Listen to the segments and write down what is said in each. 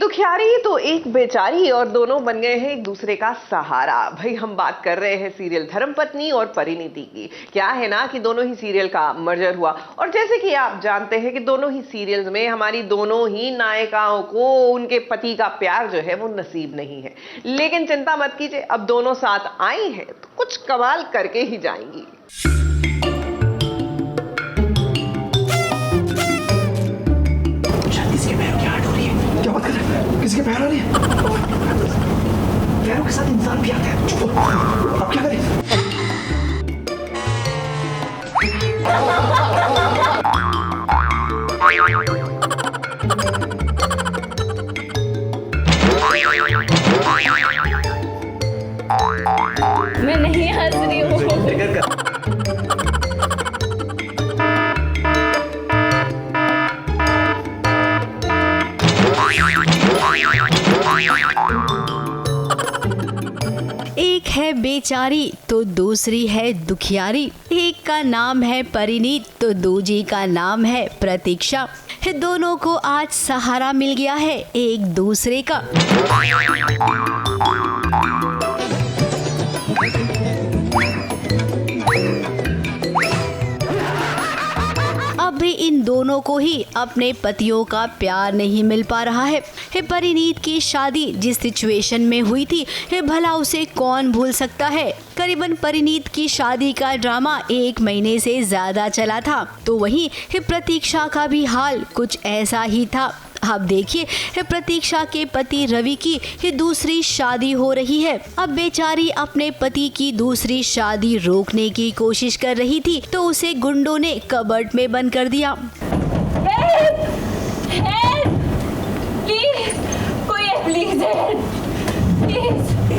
दुखियारी तो एक बेचारी और दोनों बन गए हैं एक दूसरे का सहारा। भाई हम बात कर रहे हैं सीरियल धर्मपत्नी और परिणीति की। क्या है ना कि दोनों ही सीरियल का मर्जर हुआ और जैसे कि आप जानते हैं कि दोनों ही सीरियल्स में हमारी दोनों ही नायिकाओं को उनके पति का प्यार जो है वो नसीब नहीं है। लेकिन चिंता मत कीजिए, अब दोनों साथ आई हैं तो कुछ कमाल करके ही जाएंगी। किसी के पैर आ रही है, पैरों के साथ इंसान भी आता है। चुप, अब क्या करें? मैं नहीं हंस रही हूँ। एक है बेचारी तो दूसरी है दुखियारी। एक का नाम है परिणीत तो दूजी का नाम है प्रतीक्षा। दोनों को आज सहारा मिल गया है एक दूसरे का। अब भी इन दोनों को ही अपने पतियों का प्यार नहीं मिल पा रहा है। परिणीत की शादी जिस सिचुएशन में हुई थी भला उसे कौन भूल सकता है। करीबन परिणीत की शादी का ड्रामा 1 महीने से ज्यादा चला था, तो वहीं प्रतीक्षा का भी हाल कुछ ऐसा ही था। आप देखिए प्रतीक्षा के पति रवि की दूसरी शादी हो रही है। अब बेचारी अपने पति की दूसरी शादी रोकने की कोशिश कर रही थी तो उसे गुंडों ने कबर्ड में बंद कर दिया।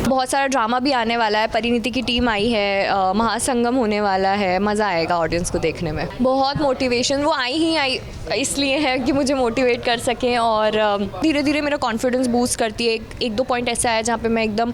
बहुत सारा ड्रामा भी आने वाला है। परिणीति की टीम आई है, महासंगम होने वाला है। मज़ा आएगा ऑडियंस को देखने में। बहुत मोटिवेशन वो आई इसलिए है कि मुझे मोटिवेट कर सकें और धीरे धीरे मेरा कॉन्फिडेंस बूस्ट करती है। एक दो पॉइंट ऐसा है जहाँ पे मैं एकदम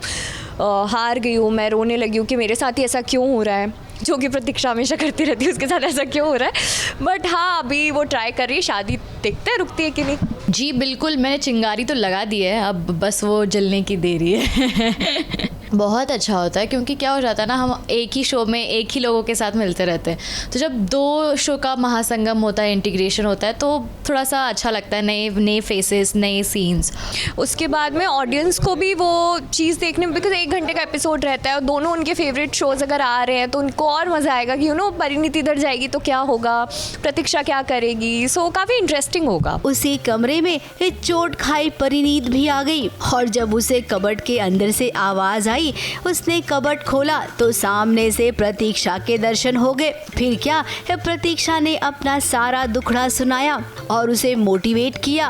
हार गई हूँ, मैं रोने लगी हूँ कि मेरे साथ ही ऐसा क्यों हो रहा है, जो कि प्रतीक्षा हमेशा करती रहती है, उसके साथ ऐसा क्यों हो रहा है। बट हाँ, अभी वो ट्राई कर रही है। शादी देखते हैं रुकती है कि नहीं। जी बिल्कुल, मैंने चिंगारी तो लगा दी है, अब बस वो जलने की देरी है। बहुत अच्छा होता है क्योंकि क्या हो जाता है ना, हम एक ही शो में एक ही लोगों के साथ मिलते रहते हैं, तो जब 2 शो का महासंगम होता है, इंटीग्रेशन होता है, तो थोड़ा सा अच्छा लगता है। नए फेसेस, नए सीन्स। उसके बाद में ऑडियंस को भी वो चीज़ देखने में, बिकॉज 1 घंटे का एपिसोड रहता है और दोनों उनके फेवरेट शोज़ अगर आ रहे हैं तो उनको और मज़ा आएगा कि परिणीति इधर जाएगी तो क्या होगा, प्रतीक्षा क्या करेगी। सो काफ़ी इंटरेस्टिंग होगा। उसी कमरे में चोट खाई परिणीत भी आ गई और जब उसे कबर्ड के अंदर से आवाज आई, उसने कबर्ड खोला तो सामने से प्रतीक्षा के दर्शन हो गए। फिर क्या, प्रतीक्षा ने अपना सारा दुखड़ा सुनाया और उसे मोटिवेट किया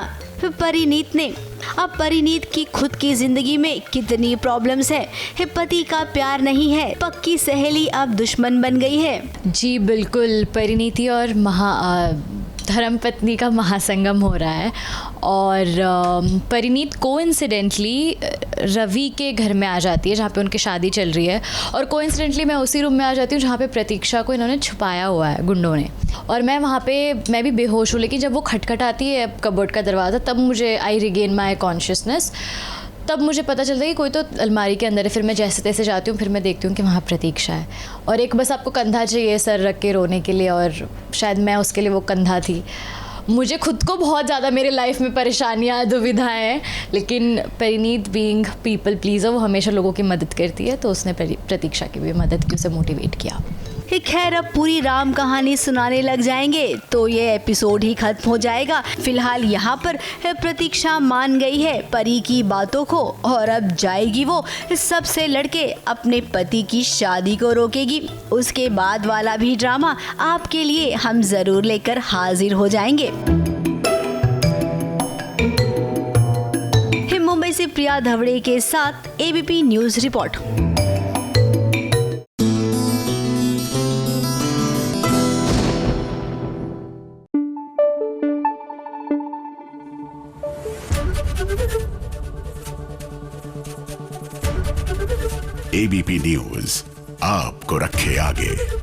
परिणीत ने। अब परिणीत की खुद की जिंदगी में कितनी प्रॉब्लम्स है, पति का प्यार नहीं है, पक्की सहेली अब दुश्मन बन गई है। जी बिल्कुल, परिणीति और धर्मपत्नी का महासंगम हो रहा है और परिणीत कोइंसिडेंटली रवि के घर में आ जाती है जहाँ पे उनकी शादी चल रही है, और कोइंसिडेंटली मैं उसी रूम में आ जाती हूँ जहाँ पे प्रतीक्षा को इन्होंने छुपाया हुआ है गुंडों ने, और मैं वहाँ पे मैं भी बेहोश हूँ। लेकिन जब वो खटखटाती है कबर्ड का दरवाज़ा, तब मुझे आई रिगेन माई कॉन्शियसनेस। तब मुझे पता चलता है कि कोई तो अलमारी के अंदर है। फिर मैं जैसे तैसे जाती हूँ, फिर मैं देखती हूँ कि वहाँ प्रतीक्षा है, और एक बस आपको कंधा चाहिए सर रख के रोने के लिए, और शायद मैं उसके लिए वो कंधा थी। मुझे खुद को बहुत ज़्यादा मेरे लाइफ में परेशानियाँ, दुविधाएं हैं, लेकिन परिणीत बीइंग पीपल प्लीज़र, वो हमेशा लोगों की मदद करती है, तो उसने प्रतीक्षा की भी मदद की, उसे मोटिवेट किया। खैर, अब पूरी राम कहानी सुनाने लग जाएंगे तो ये एपिसोड ही खत्म हो जाएगा। फिलहाल यहाँ पर प्रतीक्षा मान गई है परी की बातों को और अब जाएगी वो सबसे लड़के अपने पति की शादी को रोकेगी। उसके बाद वाला भी ड्रामा आपके लिए हम जरूर लेकर हाजिर हो जाएंगे। मुंबई से प्रिया धवड़े के साथ ABP news report. ABP news आपको रखे आगे।